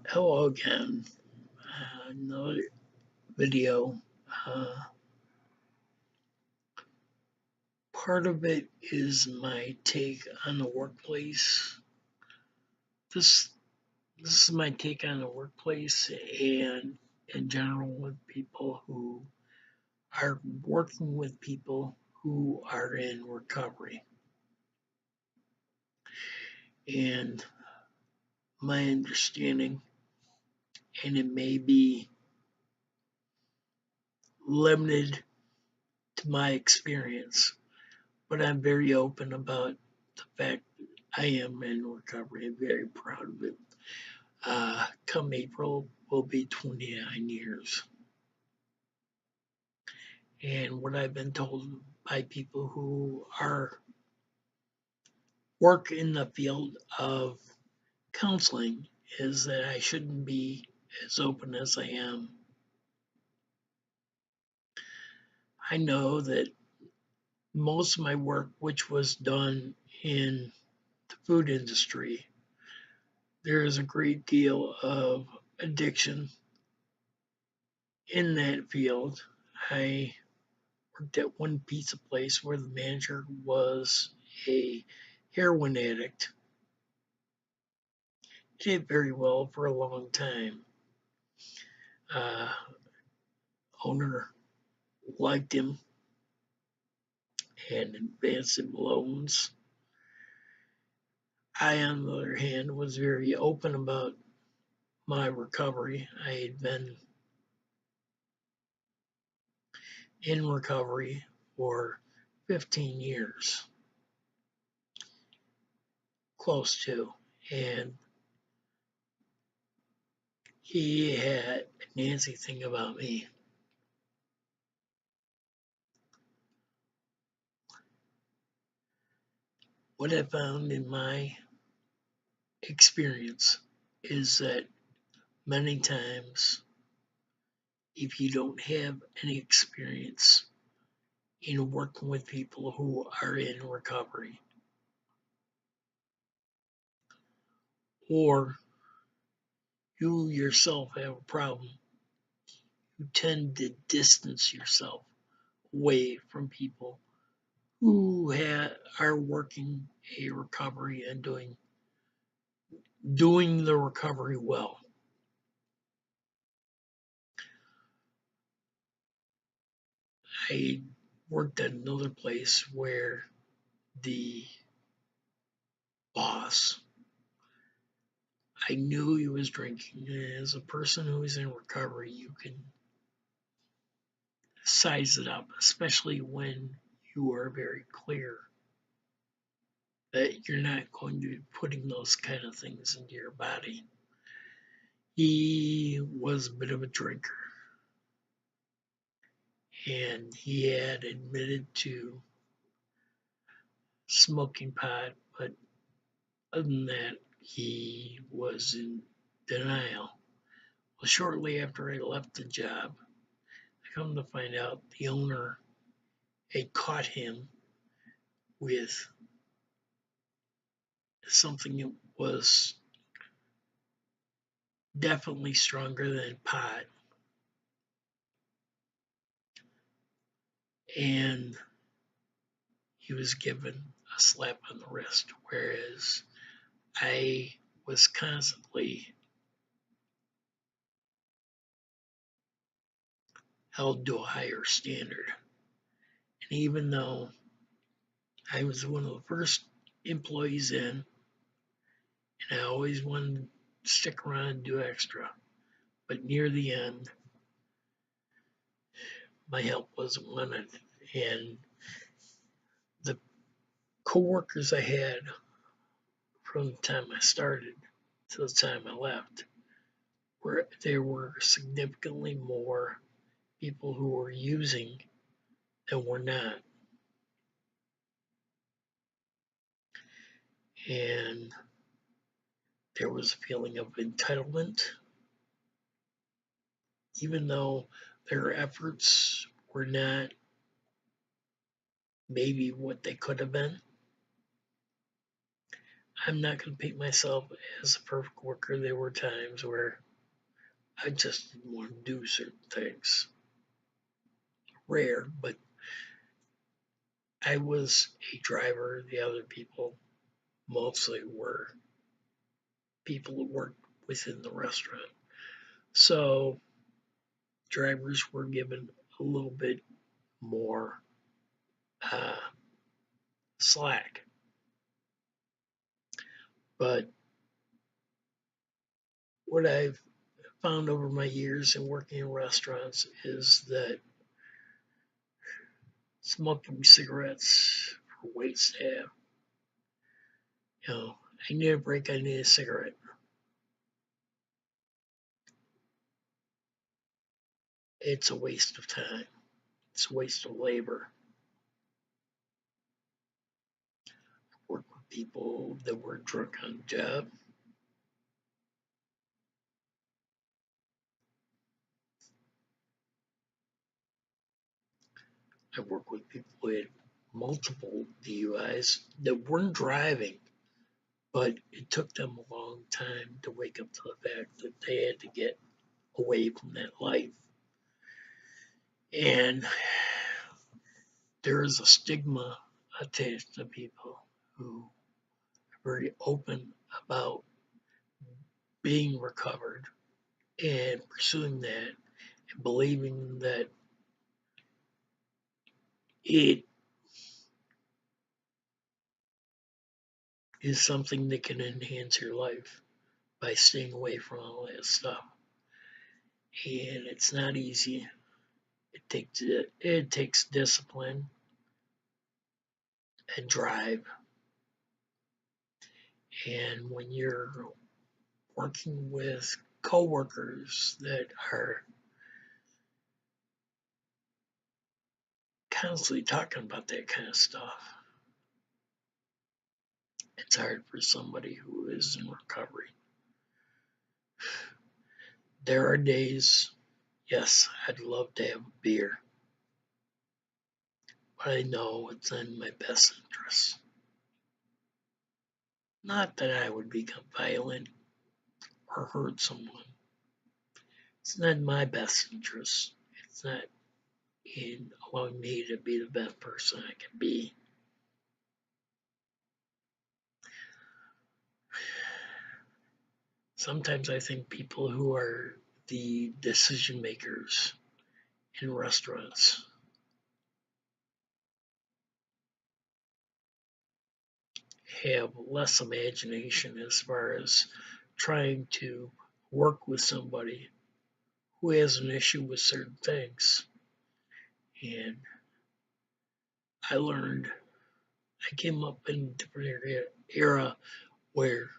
Hello again. Another video. Uh, Part of it is my take on the workplace. This this is my take on the workplace and in general with people who are working with people who are in recovery. And my understanding, and it may be limited to my experience, but I'm very open about the fact that I am in recovery. I'm very proud of it. Come April will be 29 years. And what I've been told by people who are work in the field of counseling is that I shouldn't be as open as I am. I know that most of my work, which was done in the food industry, there is a great deal of addiction in that field. I worked at one pizza place where the manager was a heroin addict. Did very well for a long time. Uh, Owner liked him and advanced him loans. I, on the other hand, was very open about my recovery. I had been in recovery for 15 years, close to, and he had a Nancy thing about me. What I found in my experience is that many times, if you don't have any experience in working with people who are in recovery, or you yourself have a problem, you tend to distance yourself away from people who are working a recovery and doing the recovery well. I worked at another place where the boss, I knew he was drinking. As a person who is in recovery, you can size it up, especially when you are very clear that you're not going to be putting those kind of things into your body. He was a bit of a drinker, and he had admitted to smoking pot, but other than that, he was in denial. Well, shortly after I left the job, I come to find out the owner had caught him with something that was definitely stronger than pot. And he was given a slap on the wrist, whereas I was constantly held to a higher standard. And even though I was one of the first employees in, and I always wanted to stick around and do extra, but near the end, my help wasn't wanted. And the coworkers I had from the time I started to the time I left, there were significantly more people who were using than were not. And there was a feeling of entitlement, even though their efforts were not maybe what they could have been. I'm not going to paint myself as a perfect worker. There were times where I just didn't want to do certain things. Rare, but I was a driver. The other people mostly were people who worked within the restaurant. So drivers were given a little bit more uh, slack. But what I've found over my years in working in restaurants is that smoking cigarettes for wait staff, I need a break, I need a cigarette. It's a waste of time. It's a waste of labor. Work with people that were drunk on the job. I work with people who had multiple DUIs that weren't driving, but it took them a long time to wake up to the fact that they had to get away from that life. And there is a stigma attached to people who are very open about being recovered and pursuing that and believing that it is something that can enhance your life by staying away from all that stuff. And it's not easy. It takes discipline and drive. And when you're working with coworkers that are constantly talking about that kind of stuff, it's hard for somebody who is in recovery. There are days, yes, I'd love to have a beer, but I know it's in my best interest. Not that I would become violent or hurt someone. It's not in my best interest. It's not in allowing me to be the best person I can be. Sometimes I think people who are the decision makers in restaurants have less imagination as far as trying to work with somebody who has an issue with certain things. And I came up in a different era where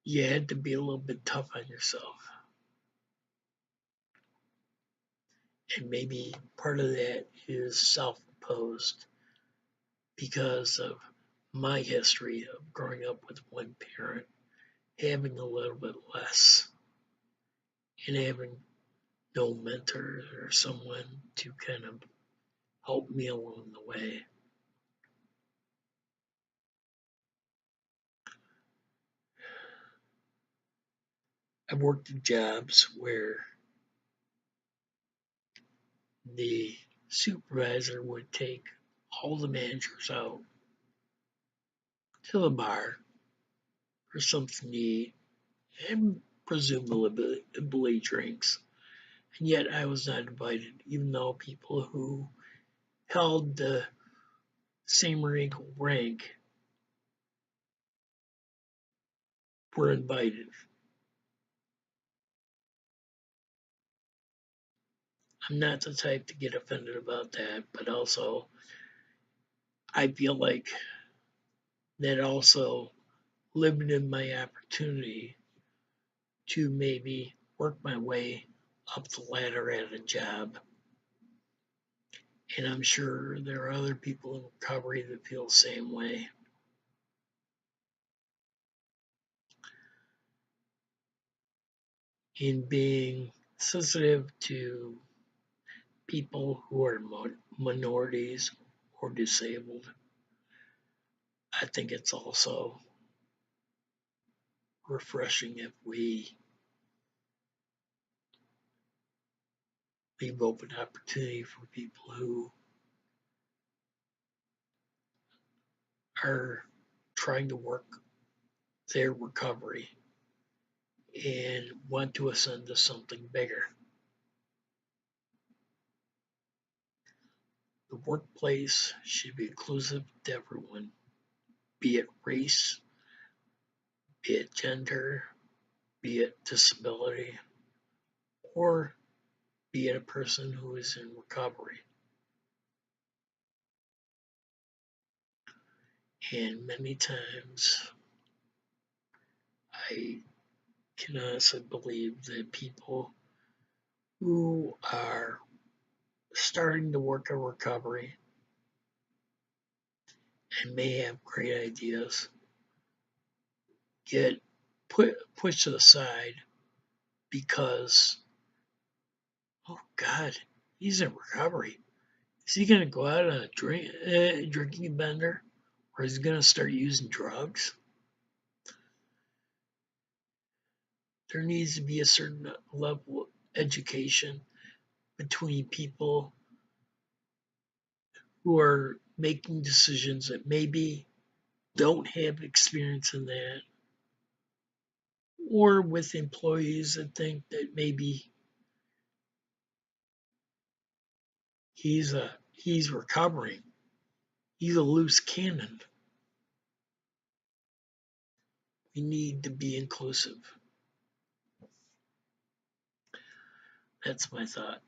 you had to be a little bit tough on yourself. And maybe part of that is self imposed because of my history of growing up with one parent, having a little bit less, and having no mentor or someone to kind of help me along the way. I've worked in jobs where the supervisor would take all the managers out to the bar for something to eat and presumably drinks. And yet I was not invited, even though people who held the same or equal rank were invited. I'm not the type to get offended about that, but also I feel like that also limited my opportunity to maybe work my way up the ladder at a job. And I'm sure there are other people in recovery that feel the same way. In being sensitive to people who are minorities or disabled, I think it's also refreshing if we leave open opportunity for people who are trying to work their recovery and want to ascend to something bigger. The workplace should be inclusive to everyone, be it race, be it gender, be it disability, or be it a person who is in recovery. And many times I can honestly believe that people who are starting to work on recovery and may have great ideas get pushed to the side because, oh God, he's in recovery. Is he going to go out on a drinking bender, or is he going to start using drugs? There needs to be a certain level of education between people who are making decisions that maybe don't have experience in that, or with employees that think that maybe he's recovering. He's a loose cannon. We need to be inclusive. That's my thought.